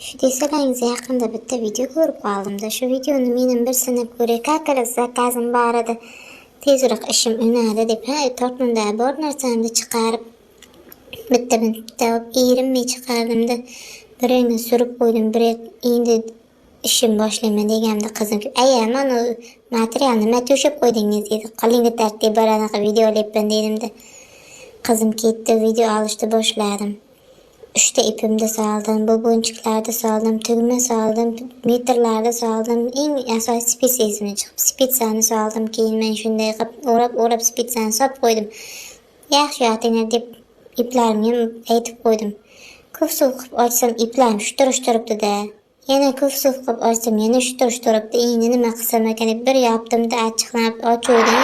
Shu desalaringiz yaqinda bitta video ko'rib qoldim-da. Shu videoni mening bir sinib ko'ray. Kakalik zakazim bor edi. Tezroq ishim unadi deb, tortmanda bor narsamni chiqarib bitta erinmay chiqardimda. Birini surib qo'ydim, bir endi ishim boshlayman deganimda qizim kelib, "Aya, mana materialni nima to'shab qo'ydingiz?" dedi. "Qo'lingga tartib bor anaqa video olyapman" dedimda. Qizim ketdi, video olishni boshladim. 3 ta ipimni soldim, bo'bonchiqlarni soldim, tugma soldim, metrlarni soldim. Eng asosiy spitsani chiqib, spitsani soldim. Keyin men shunday qilib o'rab spitsani solib qo'ydim. Yaxshi yotinglar deb iplarimni ham aytib qo'ydim. Ko'p suv qilib ochsam iplarim shuturush turibdi-da. Yana ko'p suv qilib ochsam yana shuturush turibdi. Endi nima qilsam ekan deb bir yopdim-da, achchiqlanib ochuvdim.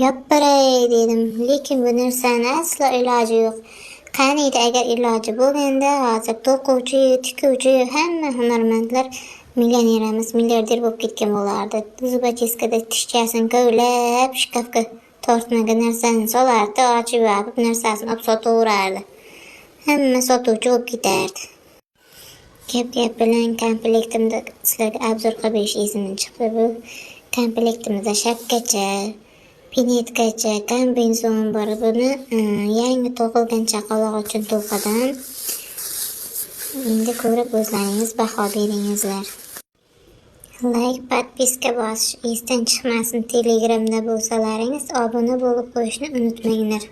Yopparay dedim, lekin bu narsani aslo iloji yo'q. Qaniydi agar iloji bo'lganda, hozir to'quvchi, tikuvchi hamma hunarmandlar millioner emas, milliarder bo'lib ketgan bo'lardi. Zubacheskada tishchasini kovlab, shkafga tortmaga narsani solardi, ochib yopib, narsasini olib sotaverardi. Hamma sotuvchi bo'lib ketardi. Gap bilan komplektimda sizlarga obzor qilib berish iznim chiqdi. Bu komplektimizda shapkacha, pinetgacha, kombinezon bor. Buni yangi tug'ilgan chaqaloq uchun to'qidim. Endi ko'rib o'zlaringiz baho beringizlar. Like, podpiska bosish esdan chiqmasin. Telegramda bo'lsalaringiz obuna bo'lib qo'yishni unutmanglar.